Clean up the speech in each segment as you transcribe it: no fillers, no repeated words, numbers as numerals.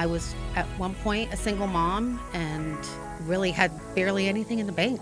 I was at one point a single mom and really had barely anything in the bank.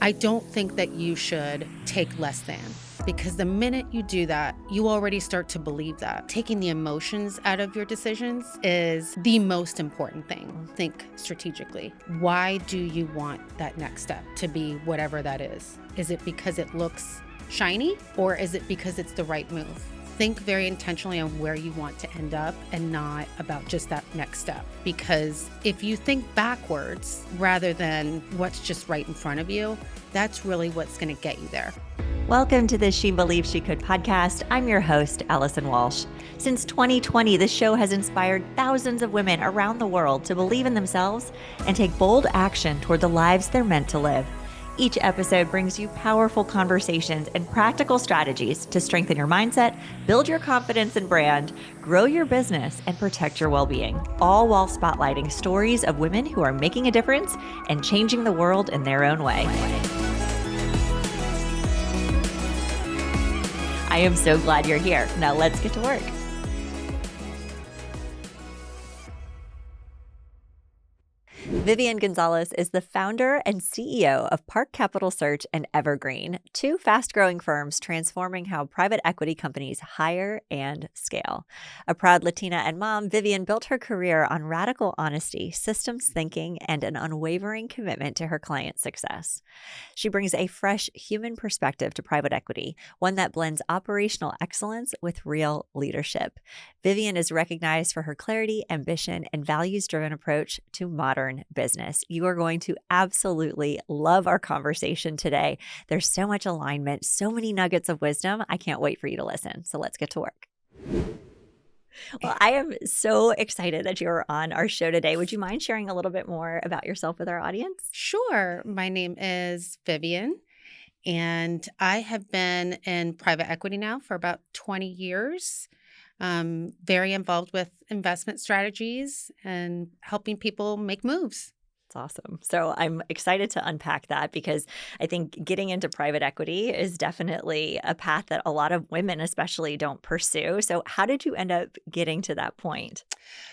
I don't think that you should take less than, because the minute you do that, you already start to believe that. Taking the emotions out of your decisions is the most important thing. Think strategically. Why do you want that next step to be whatever that is? Is it because it looks shiny, or is it because it's the right move? Think very intentionally on where you want to end up and not about just that next step. Because if you think backwards rather than what's just right in front of you, that's really what's going to get you there. Welcome to the She Believed She Could podcast. I'm your host, Allison Walsh. Since 2020, this show has inspired thousands of women around the world to believe in themselves and take bold action toward the lives they're meant to live. Each episode brings you powerful conversations and practical strategies to strengthen your mindset, build your confidence and brand, grow your business, and protect your well-being, all while spotlighting stories of women who are making a difference and changing the world in their own way. I am so glad you're here. Now let's get to work. Vivian Gonzalez is the founder and CEO of Park Capital Search and Evergreen, two fast-growing firms transforming how private equity companies hire and scale. A proud Latina and mom, Vivian built her career on radical honesty, systems thinking, and an unwavering commitment to her clients' success. She brings a fresh human perspective to private equity, one that blends operational excellence with real leadership. Vivian is recognized for her clarity, ambition, and values-driven approach to modern business. You are going to absolutely love our conversation today. There's so much alignment, so many nuggets of wisdom. I can't wait for you to listen. So let's get to work. Well, I am so excited that you're on our show today. Would you mind sharing a little bit more about yourself with our audience? Sure. My name is Vivian, and I have been in private equity now for about 20 years. Very involved with investment strategies and helping people make moves. It's awesome. So I'm excited to unpack that because I think getting into private equity is definitely a path that a lot of women especially don't pursue. So how did you end up getting to that point?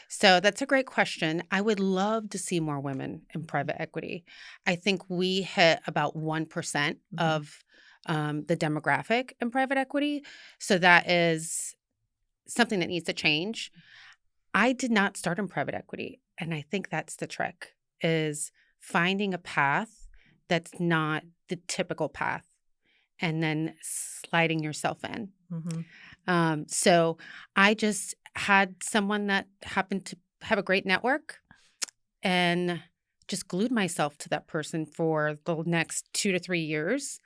So that's a great question. I would love to see more women in private equity. I think we hit about 1% of the demographic in private equity. So that is something that needs to change. I did not start in private equity, and I think that's the trick, is finding a path that's not the typical path and then sliding yourself in. So I just had someone that happened to have a great network and just glued myself to that person for the next 2 to 3 years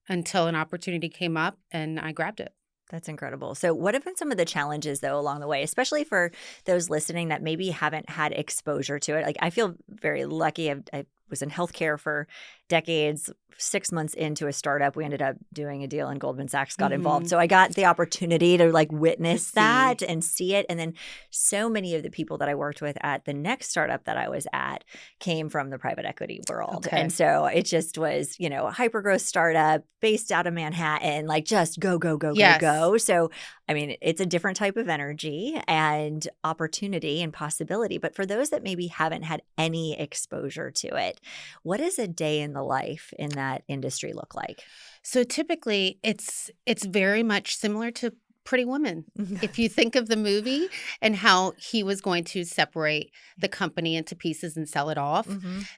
until an opportunity came up and I grabbed it. That's incredible. So what have been some of the challenges, though, along the way, especially for those listening that maybe haven't had exposure to it? Like, I feel very lucky. I was in healthcare for decades. 6 months into a startup, we ended up doing a deal and Goldman Sachs got involved. So I got the opportunity to witness that and see it. And then so many of the people that I worked with at the next startup that I was at came from the private equity world. Okay. And so it just was, a hyper-growth startup based out of Manhattan, just go, go, go, Yes. go, go. So, I mean, it's a different type of energy and opportunity and possibility. But for those that maybe haven't had any exposure to it, what does a day in the life in that industry look like? So typically it's very much similar to Pretty Woman. If you think of the movie and how he was going to separate the company into pieces and sell it off,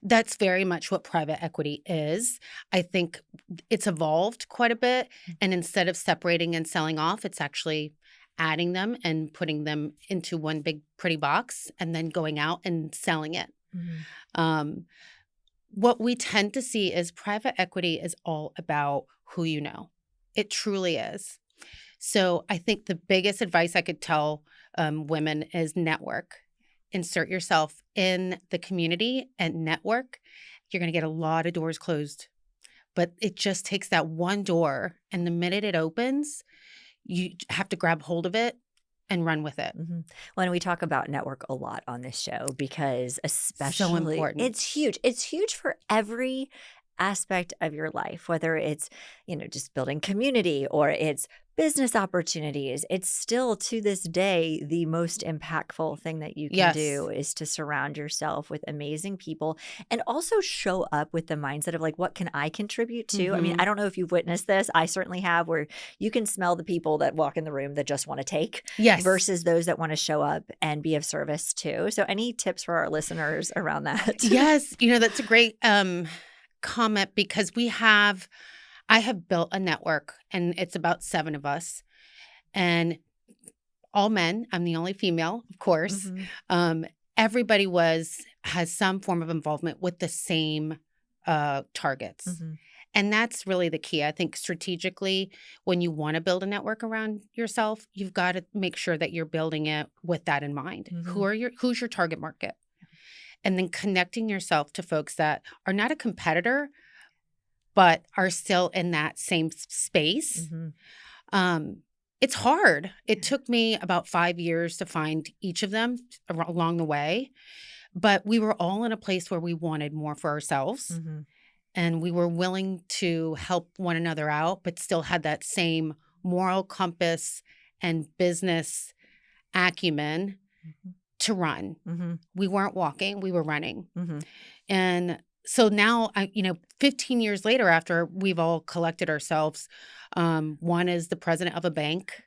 that's very much what private equity is. I think it's evolved quite a bit. And instead of separating and selling off, it's actually adding them and putting them into one big pretty box and then going out and selling it. What we tend to see is private equity is all about who you know. It truly is. So I think the biggest advice I could tell women is network. Insert yourself in the community and network. You're going to get a lot of doors closed. But it just takes that one door, and the minute it opens, you have to grab hold of it and run with it. Well, and we talk about network a lot on this show because especially So important. it's huge. It's huge for every aspect of your life, whether it's, just building community or it's business opportunities, it's still to this day the most impactful thing that you can Yes. do is to surround yourself with amazing people and also show up with the mindset of like, what can I contribute to? I mean, I Mhm. don't know if you've witnessed this. I certainly have, where you can smell the people that walk in the room that just want to take Yes. versus those that want to show up and be of service too. So, any tips for our listeners around that? Yes, that's a great, comment because I have built a network, and it's about 7 of us, and all men. I'm the only female, of course. Hmm. Um, everybody has some form of involvement with the same, targets, Hmm. and that's really the key. I think strategically, when you wanna build a network around yourself, you've gotta make sure that you're building it with that in mind. Hmm. Who's your target market? And then connecting yourself to folks that are not a competitor, but are still in that same space. Hmm. Um, it's hard. It took me about 5 years to find each of them along the way, but we were all in a place where we wanted more for ourselves, Hmm. and we were willing to help one another out, but still had that same moral compass and business acumen to run. Hmm. We weren't walking, we were running. Hmm. And so now, 15 years later, after we've all collected ourselves, one is the president of a bank.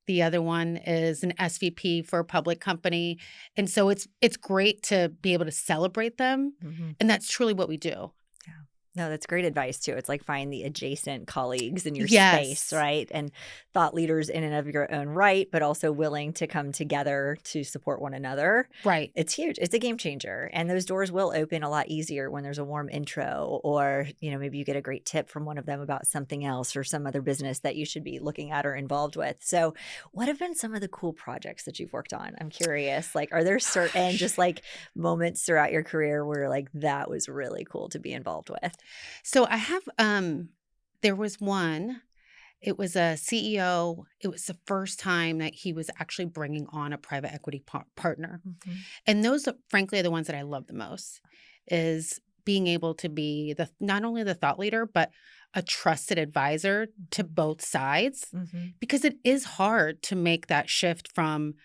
The other one is an SVP for a public company. And so it's great to be able to celebrate them. Hmm. And that's truly what we do. Yeah. No, that's great advice too. It's like find the adjacent colleagues in your space, Yes. right? And thought leaders in and of your own right, but also willing to come together to support one another. Right. It's huge. It's a game changer. And those doors will open a lot easier when there's a warm intro or, maybe you get a great tip from one of them about something else or some other business that you should be looking at or involved with. So, what have been some of the cool projects that you've worked on? I'm curious. Like, are there certain just like moments throughout your career where like that was really cool to be involved with? So I have there was one. It was a CEO. It was the first time that he was actually bringing on a private equity partner. Mhm. And those, frankly, are the ones that I love the most, is being able to be not only the thought leader, but a trusted advisor to Mhm. both sides, Mhm. because it is hard to make that shift from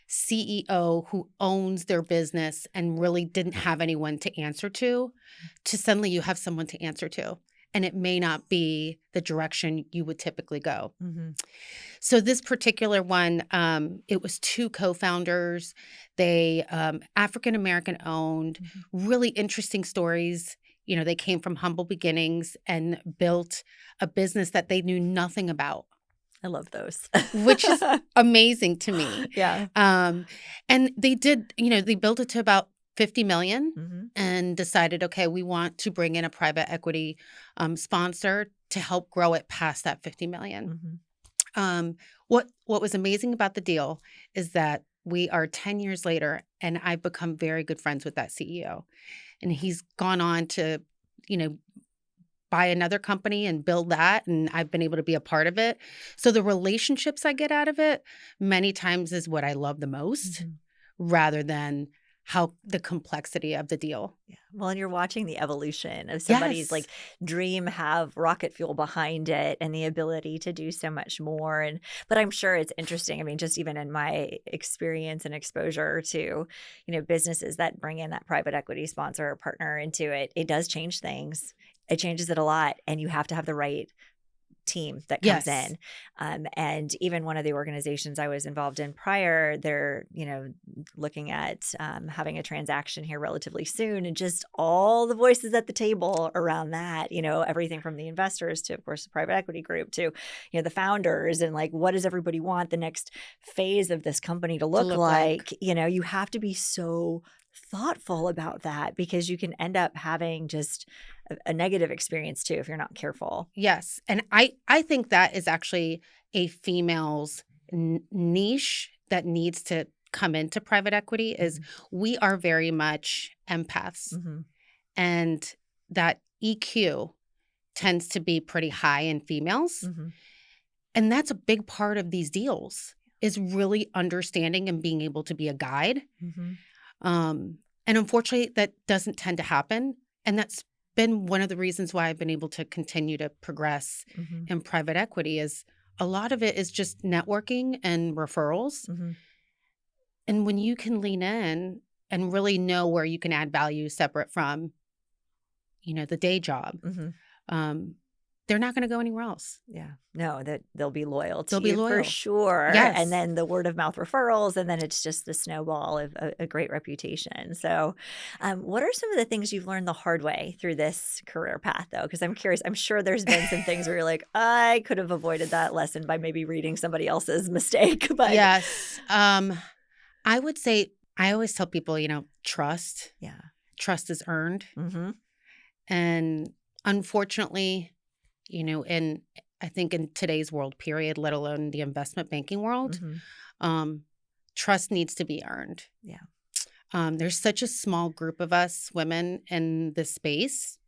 CEO who owns their business and really didn't have anyone to answer to suddenly you have someone to answer to. And it may not be the direction you would typically go. Mhm. So this particular one, it was two co-founders. They African American owned, Mhm. really interesting stories. They came from humble beginnings and built a business that they knew nothing about, I love those. which is amazing to me. Yeah. And they built it to about 50 million Mhm. and decided, okay, we want to bring in a private equity sponsor to help grow it past that 50 million. Mhm. What was amazing about the deal is that we are 10 years later, and I've become very good friends with that CEO. And he's gone on to, you know, buy another company and build that, and I've been able to be a part of it. So the relationships I get out of it many times is what I love the most, Mhm. rather than how the complexity of the deal. Yeah. Well, and you're watching the evolution of somebody's Yes. like dream have rocket fuel behind it and the ability to do so much more. But I'm sure it's interesting. I mean, just even in my experience and exposure to, businesses that bring in that private equity sponsor or partner into it, it does change things. It changes it a lot. And you have to have the right team that comes Yes. in. And even one of the organizations I was involved in prior, they're, looking at having a transaction here relatively soon and just all the voices at the table around that, everything from the investors to, of course, the private equity group to, the founders and like, what does everybody want the next phase of this company to To look look like. like? You have to be so thoughtful about that because you can end up having just a negative experience too if you're not careful. Yes, and I think that is actually a female's niche that needs to come into private equity is Mhm. we are very much empaths, Mhm. and that EQ tends to be pretty high in females, Mhm. and that's a big part of these deals is really understanding and being able to be a guide. Mhm. And unfortunately, that doesn't tend to happen, and that's been one of the reasons why I've been able to continue to progress Mm-hmm. in private equity is a lot of it is just networking and referrals. Mm-hmm. And when you can lean in and really know where you can add value separate from, the day job, Mm-hmm. um, they're not going to go anywhere else. Yeah. No, that they'll be loyal They'll to be you for loyal. sure. And Yes. then the word of mouth referrals, and then it's just the snowball of a great reputation. So, what are some of the things you've learned the hard way through this career path, though? Because I'm curious, I'm sure there's been some things where you're like, I could have avoided that lesson by maybe reading somebody else's mistake. But Yes. I would say, I always tell people, trust. yeah. Trust is earned. Mm-hmm. And unfortunately, in I think in today's world, period, let alone the investment banking world, Mm-hmm. um, trust needs to be earned. Yeah. There's such a small group of us women in this space,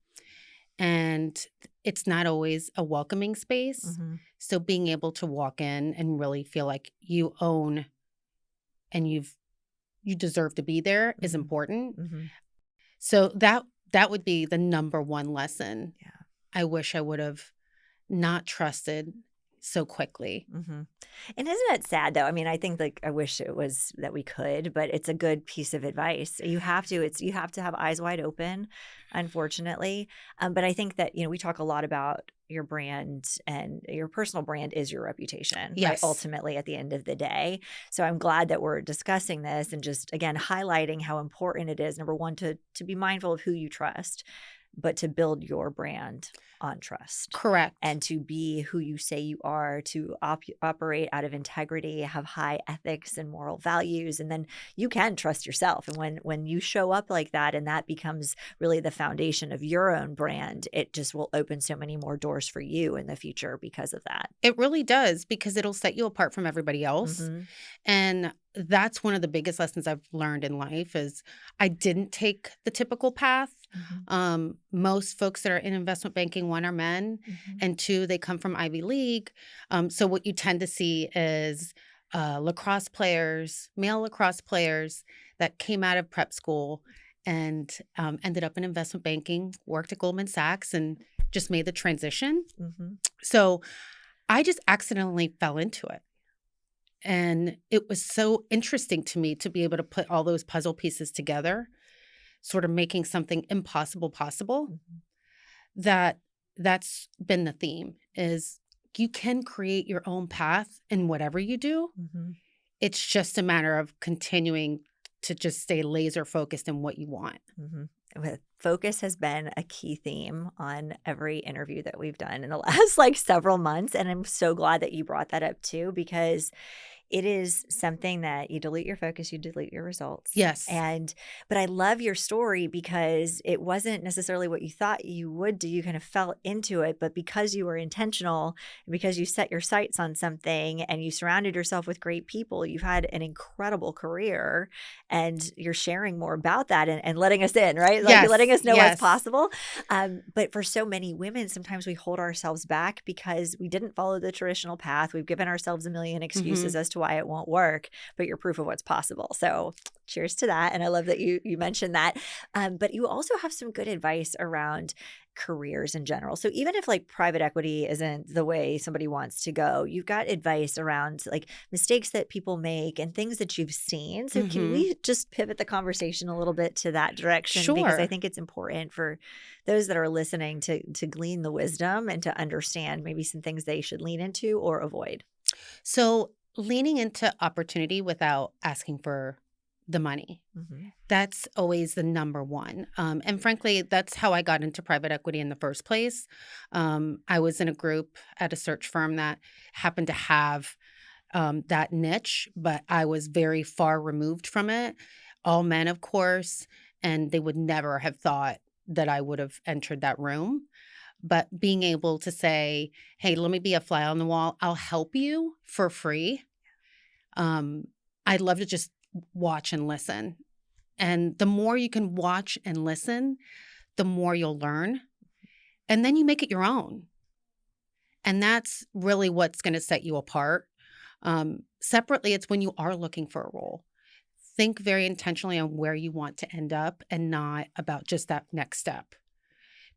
and it's not always a welcoming space. Mm-hmm. So being able to walk in and really feel like you own and you deserve to be there is Mm-hmm. important. Mm-hmm. So that would be the number one lesson. Yeah. I wish I would have not trusted so quickly. Mhm. And isn't it sad though? I mean, I think like I wish it was that we could, but it's a good piece of advice. You have to have eyes wide open, unfortunately. But I think that, we talk a lot about your brand, and your personal brand is your reputation, right? Yes. Ultimately at the end of the day. So I'm glad that we're discussing this and just again highlighting how important it is, number one, to be mindful of who you trust, but to build your brand on trust Correct. and to be who you say you are, to operate out of integrity, have high ethics and moral values, and then you can trust yourself. And when you show up like that, and that becomes really the foundation of your own brand, it just will open so many more doors for you in the future because of that. It really does, because it'll set you apart from everybody else. Mm-hmm. And that's one of the biggest lessons I've learned in life is I didn't take the typical path. Mm-hmm. Most folks that are in investment banking, one, are men, Mm-hmm. and two, they come from Ivy League. So what you tend to see is lacrosse players, male lacrosse players that came out of prep school and ended up in investment banking, worked at Goldman Sachs, and just made the transition. Mm-hmm. So I just accidentally fell into it. And it was so interesting to me to be able to put all those puzzle pieces together, sort of making something impossible possible. That's been the theme, is you can create your own path in whatever you do. Mm-hmm. It's just a matter of continuing to just stay laser focused in what you want. Mm-hmm. Focus has been a key theme on every interview that we've done in the last several months. And I'm so glad that you brought that up too, because it is something that you dilute your focus, you dilute your results. Yes. But I love your story because it wasn't necessarily what you thought you would do. You kind of fell into it, but because you were intentional, and because you set your sights on something and you surrounded yourself with great people, you've had an incredible career, and you're sharing more about that and letting us in, right? Like Yes. letting us know what's Yes. possible. But for so many women, sometimes we hold ourselves back because we didn't follow the traditional path. We've given ourselves a million excuses as to why it won't work, but you're proof of what's possible. So cheers to that. And I love that you mentioned that. But you also have some good advice around careers in general. So even if private equity isn't the way somebody wants to go, you've got advice around mistakes that people make and things that you've seen. So can we just pivot the conversation a little bit to that direction? Sure. Because I think it's important for those that are listening to glean the wisdom and to understand maybe some things they should lean into or avoid. So leaning into opportunity without asking for the money. Mm-hmm. That's always the number one. And frankly, that's how I got into private equity in the first place. I was in a group at a search firm that happened to have that niche, but I was very far removed from it. All men, of course, and they would never have thought that I would have entered that room. But being able to say, hey, let me be a fly on the wall. I'll help you for free. I'd love to just watch and listen. And the more you can watch and listen, the more you'll learn. And then you make it your own. And that's really what's going to set you apart. Separately, it's when you are looking for a role. Think very intentionally on where you want to end up and not about just that next step.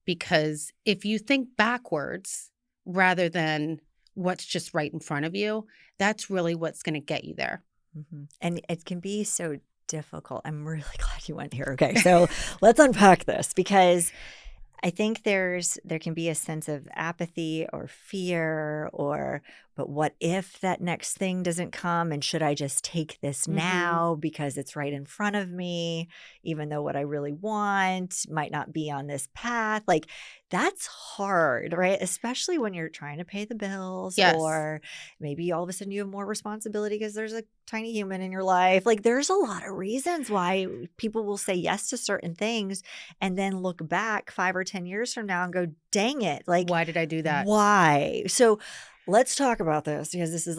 because if you think backwards rather than what's just right in front of you, that's really what's going to get you there. And it can be so difficult. I'm really glad you went here. Okay, so let's unpack this, because I think there can be a sense of apathy or fear, but what if that next thing doesn't come, and should I just take this now because it's right in front of me, even though what I really want might not be on this path? Like, that's hard, right? Especially when you're trying to pay the bills, Yes. or maybe all of a sudden you have more responsibility because there's a tiny human in your life. Like, there's a lot of reasons why people will say yes to certain things and then look back 5 or 10 years from now and go, dang it. Like, Why did I do that? why? So let's talk about this, because this is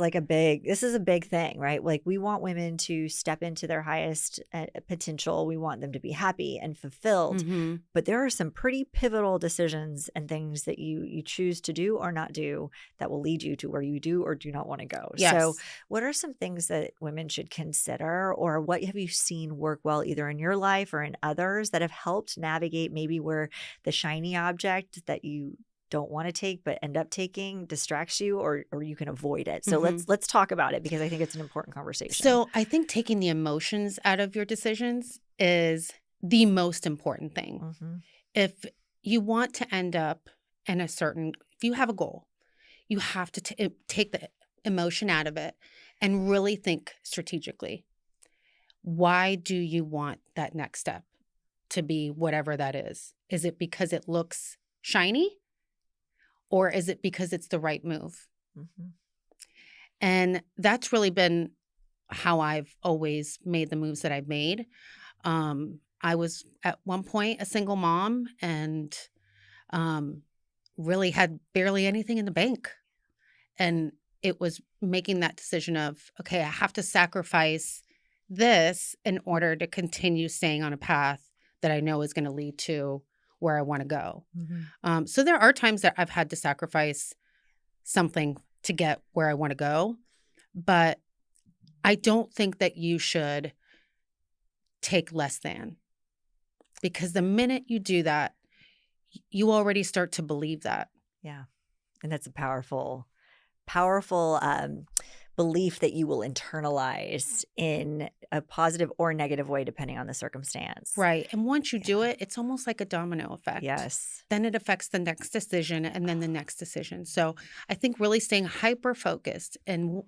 a big thing, right? Like, we want women to step into their highest potential. We want them to be happy and fulfilled. But there are some pretty pivotal decisions and things that you choose to do or not do that will lead you to where you do or do not want to go. Yes. So what are some things that women should consider, or what have you seen work well either in your life or in others that have helped navigate maybe where the shiny object that you don't want to take but end up taking distracts you, or you can avoid it? So let's talk about it, because I think it's an important conversation. So I think taking the emotions out of your decisions is the most important thing. If you want to end up in if you have a goal, you have to take the emotion out of it and really think strategically. Why do you want that next step to be whatever that is? Is it because it looks shiny? Or is it because it's the right move? And that's really been how I've always made the moves that I've made. I was at one point a single mom and really had barely anything in the bank. And it was making that decision of, okay, I have to sacrifice this in order to continue staying on a path that I know is going to lead to where I want to go. So there are times that I've had to sacrifice something to get where I want to go, but I don't think that you should take less than, because the minute you do that, you already start to believe that. Yeah. And that's a powerful belief that you will internalize in a positive or negative way, depending on the circumstance. Right. And once you do it, it's almost like a domino effect. Yes. Then it affects the next decision and then the next decision. So I think really staying hyper-focused in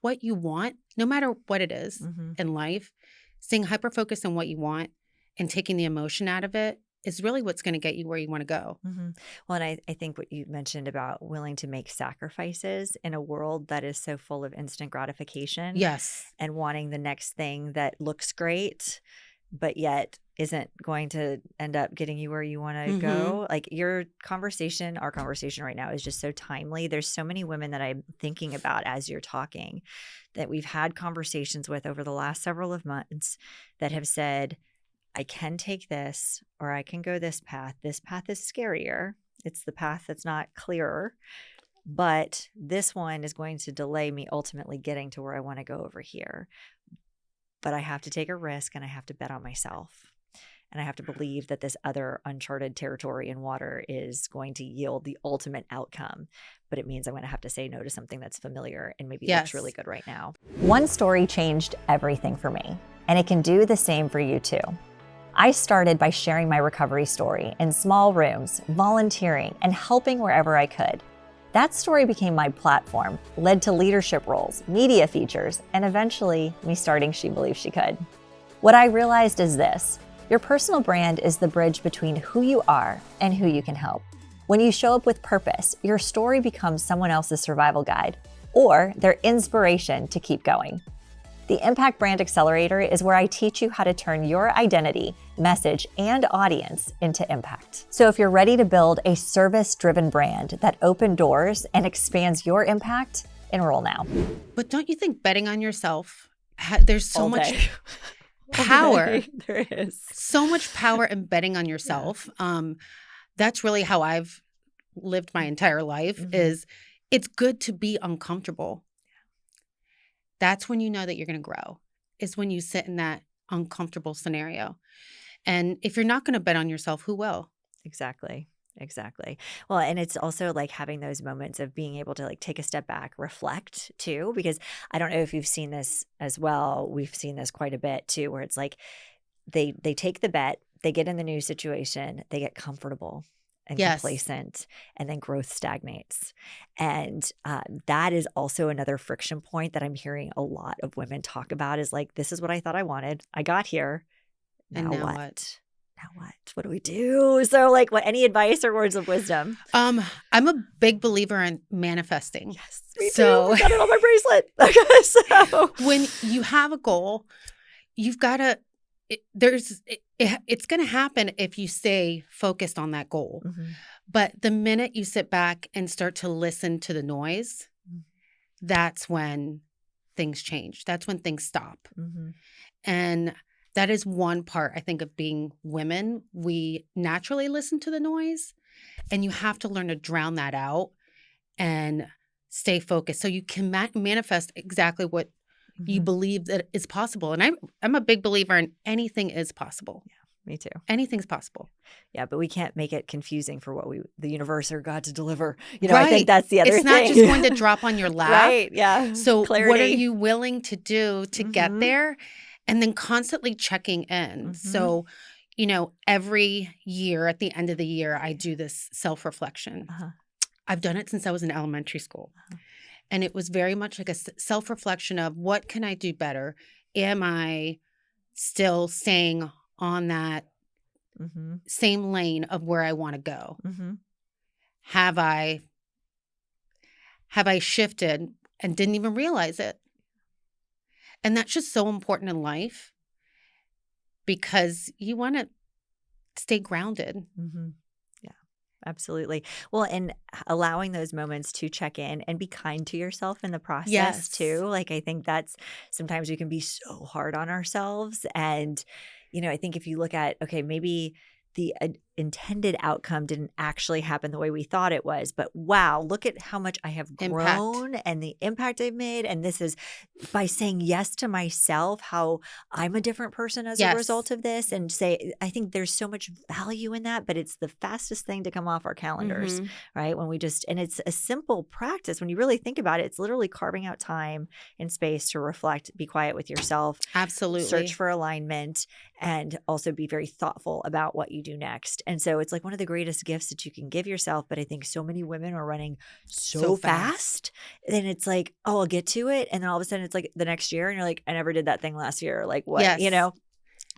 what you want, no matter what it is in life, staying hyper-focused on what you want and taking the emotion out of it is really what's going to get you where you want to go. Well, and I think what you mentioned about willing to make sacrifices in a world that is so full of instant gratification. Yes. And wanting the next thing that looks great, but yet isn't going to end up getting you where you want to go. Like, our conversation right now is just so timely. There's so many women that I'm thinking about as you're talking that we've had conversations with over the last several of months that have said, I can take this, or I can go this path. This path is scarier. It's the path that's not clearer, but this one is going to delay me ultimately getting to where I want to go over here. But I have to take a risk, and I have to bet on myself. And I have to believe that this other uncharted territory and water is going to yield the ultimate outcome. But it means I'm going to have to say no to something that's familiar and maybe looks really good right now. One story changed everything for me, and it can do the same for you too. I started by sharing my recovery story in small rooms, volunteering, and helping wherever I could. That story became my platform, led to leadership roles, media features, and eventually me starting She Believes She Could. What I realized is this: your personal brand is the bridge between who you are and who you can help. When you show up with purpose, your story becomes someone else's survival guide or their inspiration to keep going. The Impact Brand Accelerator is where I teach you how to turn your identity, message, and audience into impact. So if you're ready to build a service-driven brand that opens doors and expands your impact, enroll now. But don't you think betting on yourself, there's so much power. There is. So much power in betting on yourself. That's really how I've lived my entire life, is it's good to be uncomfortable. That's when you know that you're going to grow, is when you sit in that uncomfortable scenario. And if you're not going to bet on yourself, who will? Exactly. Exactly. Well, and it's also like having those moments of being able to like take a step back, reflect too, because I don't know if you've seen this as well. We've seen this quite a bit too, where it's like they take the bet, they get in the new situation, they get comfortable and Yes. complacent, and then growth stagnates. And that is also another friction point that I'm hearing a lot of women talk about is like, this is what I thought I wanted. I got here. And Now now what? what? Now what? What do we do? So, like, what? Any advice or words of wisdom? I'm a big believer in manifesting. Yes, me too. So I got it on my bracelet. Okay, so when you have a goal, you've got to, it's going to happen if you stay focused on that goal. Mhm. But the minute you sit back and start to listen to the noise, Mhm. that's when things change. That's when things stop. Mhm. And that is one part, I think, of being women. We naturally listen to the noise, and you have to learn to drown that out and stay focused so you can manifest exactly what you Mhm. believe that is possible. And I'm a big believer in anything is possible. Me too. Anything's possible. Yeah, but we can't make it confusing for what the universe or God to deliver. I Right. think that's the other It's not thing. just going to drop on your lap. Right. Yeah. So what are Clarity. you willing to do to get Mhm. there? And then constantly checking in. Mhm. So, every year at the end of the year, I do this self-reflection. Uh-huh. I've done it since I was in elementary school. Uh-huh. And it was very much like a self-reflection of what can I do better? Am I still staying on that Mhm. same lane of where I want to go? Mhm. Have I shifted and didn't even realize it? And that's just so important in life because you want to stay grounded. Mhm. Yeah, absolutely. Well, and allowing those moments to check in and be kind to yourself in the process Yes. too. Like, I think that's sometimes we can be so hard on ourselves. And, I think if you look at, okay, maybe the intended outcome didn't actually happen the way we thought it was, but wow, look at how much I have Impact. grown and the impact I've made. And this is by saying yes to myself, how I'm a different person as a Yes. result of this. And I think there's so much value in that, but it's the fastest thing to come off our calendars, Mhm. right? And it's a simple practice. When you really think about it, it's literally carving out time and space to reflect, be quiet with yourself, Absolutely. search for alignment, and also be very thoughtful about what you do next. And so it's like one of the greatest gifts that you can give yourself. But I think so many women are running so fast. Then it's like, oh, I'll get to it. And then all of a sudden it's like the next year and you're like, I never did that thing last year. Like what, Yes.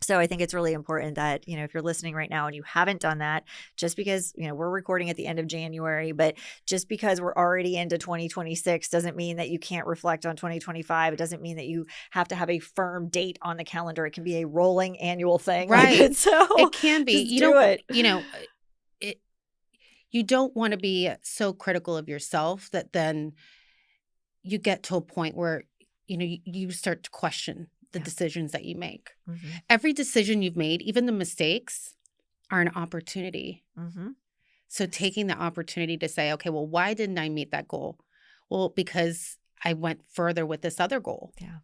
So I think it's really important that, if you're listening right now and you haven't done that, just because, we're recording at the end of January, but just because we're already into 2026 doesn't mean that you can't reflect on 2025. It doesn't mean that you have to have a firm date on the calendar. It can be a rolling annual thing. Right. It Just can be. do it. You don't want to be so critical of yourself that then you get to a point where, you start to question the Yeah. decisions that you make. Mm-hmm. Every decision you've made, even the mistakes, are an opportunity. Mm-hmm. So taking the opportunity to say, okay, well, why didn't I meet that goal? Well, because I went further with this other goal. Yeah.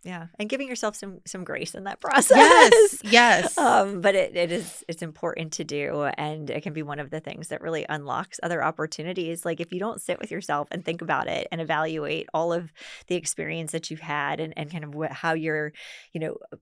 Yeah. And giving yourself some grace in that process. Yes. Yes. But it's important to do. And it can be one of the things that really unlocks other opportunities. Like if you don't sit with yourself and think about it and evaluate all of the experience that you've had and kind of how you're,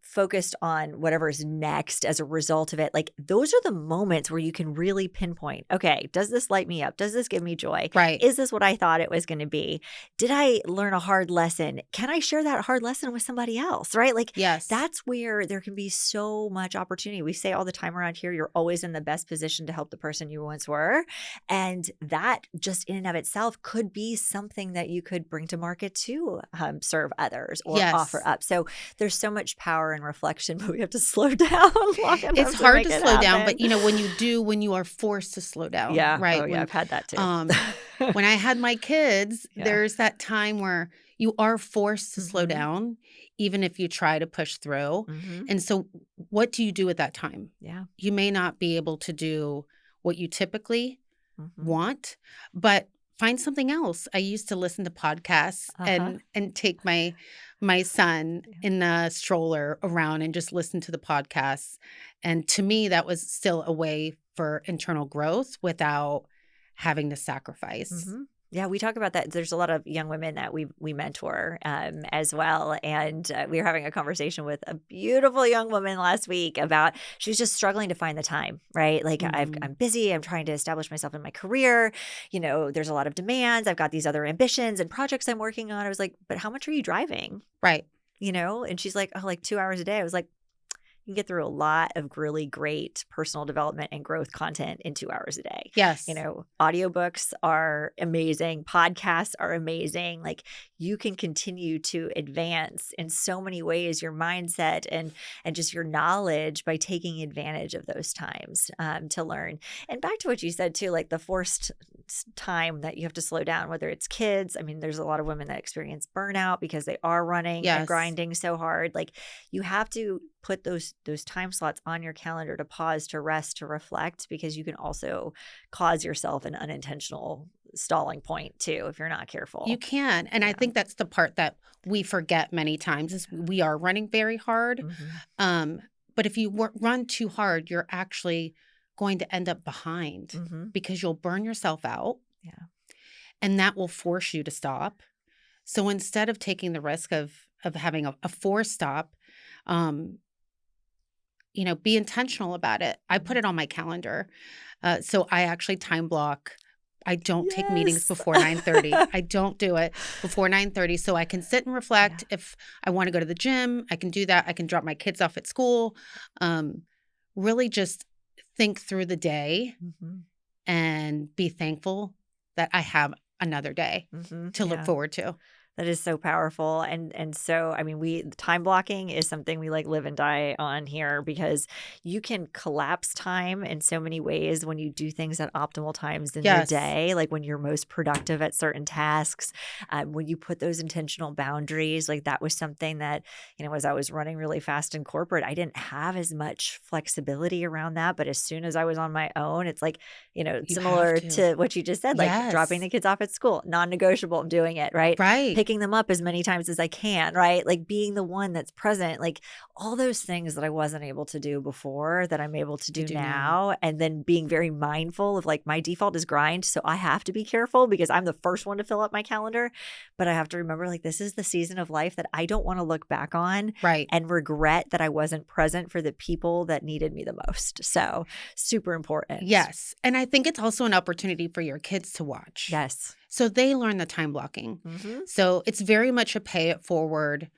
focused on whatever is next as a result of it, like those are the moments where you can really pinpoint, okay, does this light me up? Does this give me joy? Right. Is this what I thought it was going to be? Did I learn a hard lesson? Can I share that hard lesson with somebody else, right? Like Yes. that's where there can be so much opportunity. We say all the time around here, you're always in the best position to help the person you once were. And that just in and of itself could be something that you could bring to market to serve others or Yes. offer up. So there's so much power in reflection, but we have to slow down long enough It's hard make to it slow down, happen. but when you are forced to slow down, Yeah. right? Oh, yeah. I've had that too. When I had my kids, Yeah. there's that time where you are forced to slow Mhm. down, even if you try to push through. Mhm. And so what do you do at that time? Yeah. You may not be able to do what you typically Mhm. want, but find something else. I used to listen to podcasts Uh-huh. and take my son in the stroller around and just listen to the podcasts. And to me, that was still a way for internal growth without having to sacrifice. Mm-hmm. Yeah, we talk about that. There's a lot of young women that we mentor as well. And we were having a conversation with a beautiful young woman last week about she was just struggling to find the time, right? Like I'm busy. I'm trying to establish myself in my career. There's a lot of demands. I've got these other ambitions and projects I'm working on. I was like, but how much are you driving? Right. And she's like, oh, like 2 hours a day. I was like, you can get through a lot of really great personal development and growth content in 2 hours a day. Yes. Audiobooks are amazing. Podcasts are amazing. Like you can continue to advance in so many ways your mindset and just your knowledge by taking advantage of those times to learn. And back to what you said too, like the forced time that you have to slow down, whether it's kids. I mean, there's a lot of women that experience burnout because they are running and grinding so hard. Like you have to put those time slots on your calendar to pause, to rest, to reflect, because you can also cause yourself an unintentional stalling point too if you're not careful. You can. And I think that's the part that we forget many times is we are running very hard. Mm-hmm. But if you run too hard, you're actually going to end up behind because you'll burn yourself out. Yeah. And that will force you to stop. So instead of taking the risk of having a forced stop, be intentional about it. I put it on my calendar. So I actually time block. I don't take meetings before 9:30. I don't do it before 9:30 so I can sit and reflect. If I want to go to the gym, I can do that. I can drop my kids off at school. Really just think through the day and be thankful that I have another day to look forward to. That is so powerful. And so, I mean, time blocking is something we like live and die on here because you can collapse time in so many ways when you do things at optimal times in your day, like when you're most productive at certain tasks, when you put those intentional boundaries. Like that was something that, as I was running really fast in corporate, I didn't have as much flexibility around that. But as soon as I was on my own, it's like, similar to what you just said, like dropping the kids off at school, non-negotiable, I'm doing it, right? Right. Picking them up as many times as I can, right? Like being the one that's present, like all those things that I wasn't able to do before that I'm able to do now. And then being very mindful of like my default is grind. So I have to be careful because I'm the first one to fill up my calendar. But I have to remember like this is the season of life that I don't want to look back on and regret that I wasn't present for the people that needed me the most. So super important. Yes. And I think it's also an opportunity for your kids to watch. Yes. So they learn the time blocking. So it's very much a pay it forward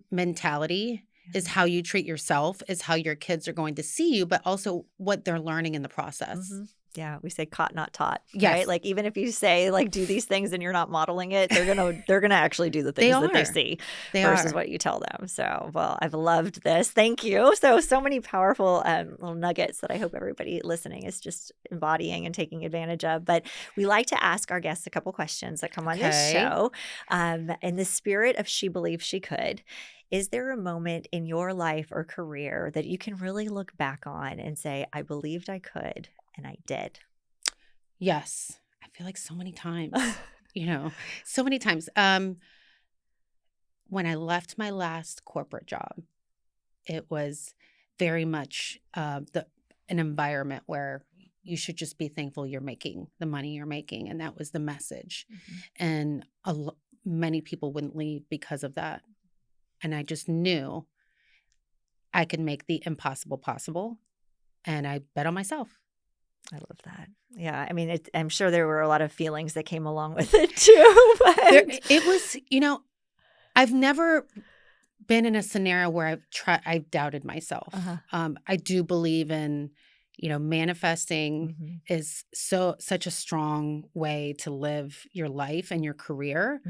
mentality is how you treat yourself, is how your kids are going to see you, but also what they're learning in the process. Yeah, we say caught, not taught. Yes. Right? Like even if you say like do these things and you're not modeling it, they're gonna actually do the things that they see versus what you tell them. So, well, I've loved this. Thank you. So many powerful little nuggets that I hope everybody listening is just embodying and taking advantage of. But we like to ask our guests a couple questions that come on this show. In the spirit of She Believes She Could, is there a moment in your life or career that you can really look back on and say, I believed I could? And I did. Yes. I feel like so many times, so many times. When I left my last corporate job, it was very much an environment where you should just be thankful you're making the money you're making. And that was the message. And many people wouldn't leave because of that. And I just knew I could make the impossible possible. And I bet on myself. I love that. Yeah. I mean, I'm sure there were a lot of feelings that came along with it too. But it was, I've never been in a scenario where I've doubted myself. I do believe in, manifesting is such a strong way to live your life and your career.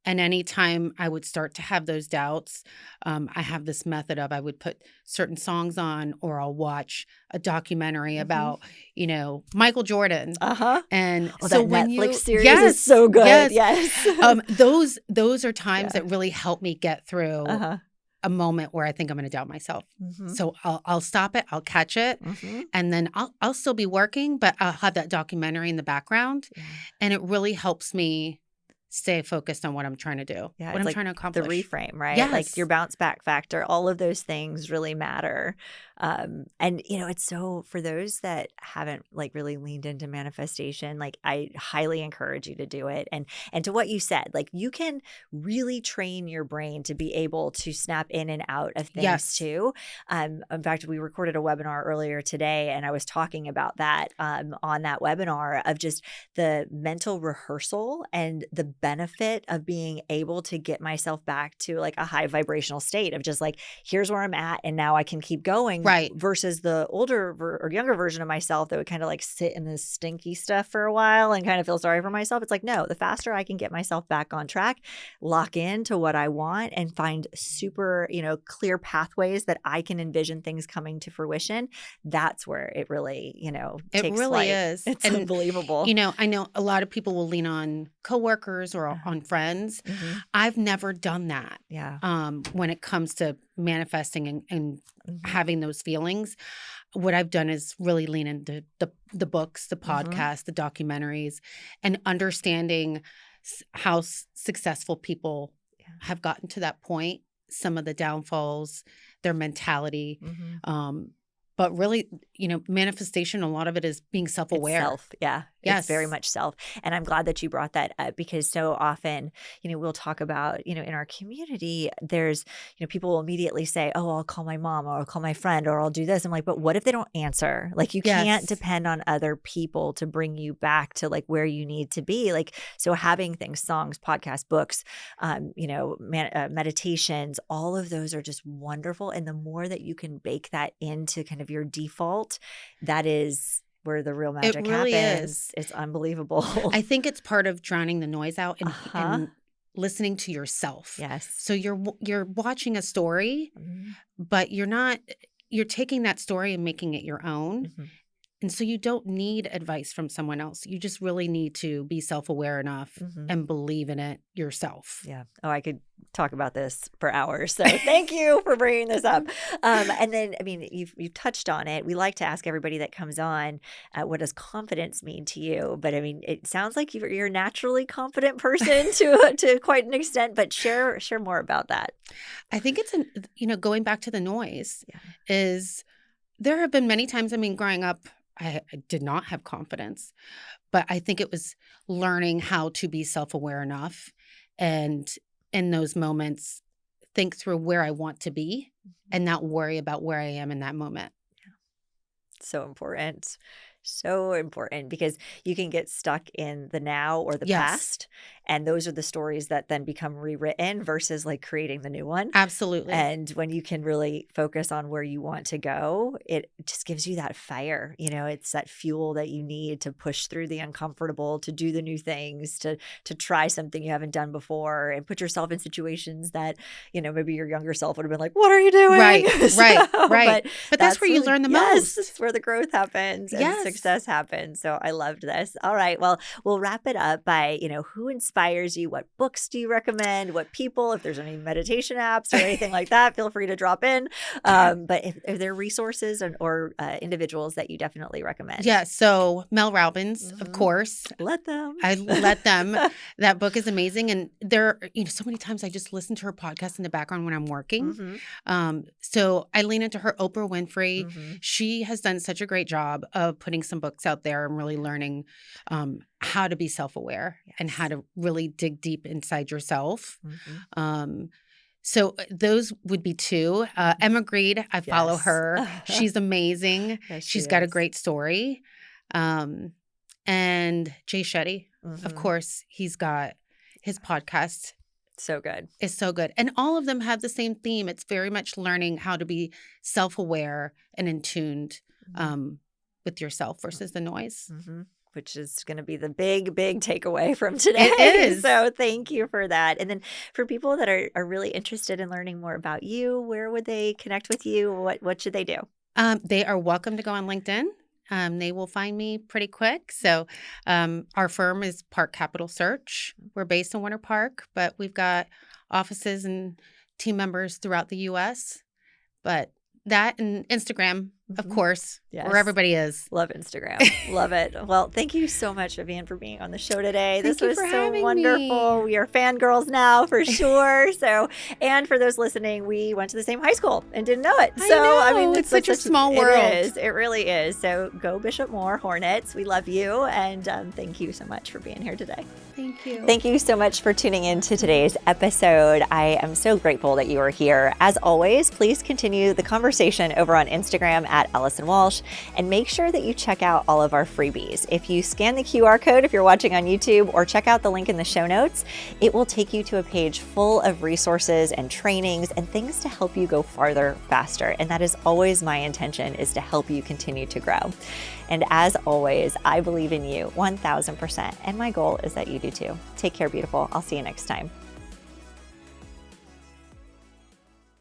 And anytime I would start to have those doubts, I have this method of I would put certain songs on or I'll watch a documentary about, Michael Jordan. And so that Netflix series is so good. Yes. Those are times that really help me get through a moment where I think I'm going to doubt myself. So I'll stop it. I'll catch it. And then I'll still be working, but I'll have that documentary in the background. And it really helps me stay focused on what I'm trying to do, Yeah, what it's I'm like trying to the accomplish. reframe, right? Like Yes. your bounce back factor, all of those things really matter. And it's so for those that haven't like really leaned into manifestation, like I highly encourage you to do it. And to what you said, like you can really train your brain to be able to snap in and out of things Yes. too. In fact, we recorded a webinar earlier today, and I was talking about that on that webinar of just the mental rehearsal and the benefit of being able to get myself back to like a high vibrational state of just like, here's where I'm at and now I can keep going, Right. versus the older or younger version of myself that would kind of like sit in this stinky stuff for a while and kind of feel sorry for myself. It's like, no, the faster I can get myself back on track, lock into what I want and find super, clear pathways that I can envision things coming to fruition. That's where it really, It takes really flight. is. It's And, unbelievable. I know a lot of people will lean on coworkers or on friends. Mhm. I've never done that. Yeah. When it comes to manifesting and Mhm. having those feelings, what I've done is really lean into the books, the podcasts, the documentaries, and understanding how successful people Yeah. have gotten to that point, some of the downfalls, their mentality. Mhm. But really, manifestation, a lot of it is being It's self-aware. self. Yeah. It's very Yes. much self. And I'm glad that you brought that up because so often, we'll talk about, in our community, there's, people will immediately say, oh, I'll call my mom or I'll call my friend or I'll do this. I'm like, but what if they don't answer? Like you can't Yes. depend on other people to bring you back to like where you need to be. Like, so having things, songs, podcasts, books, meditations, all of those are just wonderful. And the more that you can bake that into kind of your default, that is where the real It magic really happens. is. It's unbelievable. I think it's part of drowning the noise out Uh-huh. and listening to yourself. Yes. So you're watching a story, Mhm. but you're taking that story and making it your own. Mhm. And so you don't need advice from someone else. You just really need to be self-aware enough Mhm. and believe in it yourself. Yeah. Oh, I could talk about this for hours. So thank you for bringing this up. And then, I mean, you've touched on it. We like to ask everybody that comes on, what does confidence mean to you? But I mean, it sounds like you're a naturally confident person to quite an extent. But share more about that. I think it's going back to the noise Yeah. is there have been many times, growing up, I did not have confidence, but I think it was learning how to be self-aware enough and in those moments think through where I want to be and not worry about where I am in that moment. So important. So important because you can get stuck in the now or the Yes. past. And those are the stories that then become rewritten versus like creating the new one. Absolutely. And when you can really focus on where you want to go, it just gives you that fire. It's that fuel that you need to push through the uncomfortable, to do the new things, to try something you haven't done before and put yourself in situations that, maybe your younger self would have been like, what are you doing? Right, So, right. But that's where you learn the yes, most. that's where the growth happens and Yes. success happens. So I loved this. All right. Well, we'll wrap it up by, who inspires you? What books do you recommend? What people, if there's any meditation apps or anything like that, feel free to drop in. But if there are resources or individuals that you definitely recommend? Yeah. So Mel Robbins, of course. Let them. I let them. That book is amazing. And there, so many times I just listen to her podcast in the background when I'm working. So I lean into her. Oprah Winfrey. She has done such a great job of putting some books out there and really learning how to be self-aware and how to really dig deep inside yourself. So those would be two. Emma Grede, I follow Yes. her. She's amazing. Yes, She's she got a is. great story. And Jay Shetty, of course, he's got his podcast So good. is so good. And all of them have the same theme. It's very much learning how to be self-aware and in tuned with yourself versus the noise. Which is going to be the big takeaway from today. It is. So thank you for that. And then for people that are really interested in learning more about you, where would they connect with you? What should they do? They are welcome to go on LinkedIn. They will find me pretty quick. So our firm is Park Capital Search. We're based in Winter Park, but we've got offices and team members throughout the U.S. But that and Instagram of course, Yes. where everybody is. Love Instagram. Love it. Well, thank you so much, Vivian, for being on the show today. Thank This you was for so having wonderful. me. We are fangirls now for sure. And for those listening, we went to the same high school and didn't know it. I know. It's such a small world. It is. It really is. So go Bishop Moore Hornets. We love you. And thank you so much for being here today. Thank you. Thank you so much for tuning in to today's episode. I am so grateful that you are here. As always, please continue the conversation over on Instagram at Allison Walsh, and make sure that you check out all of our freebies. If you scan the QR code, if you're watching on YouTube, or check out the link in the show notes, it will take you to a page full of resources and trainings and things to help you go farther, faster. And that is always my intention, is to help you continue to grow. And as always, I believe in you 1000%. And my goal is that you do too. Take care, beautiful. I'll see you next time.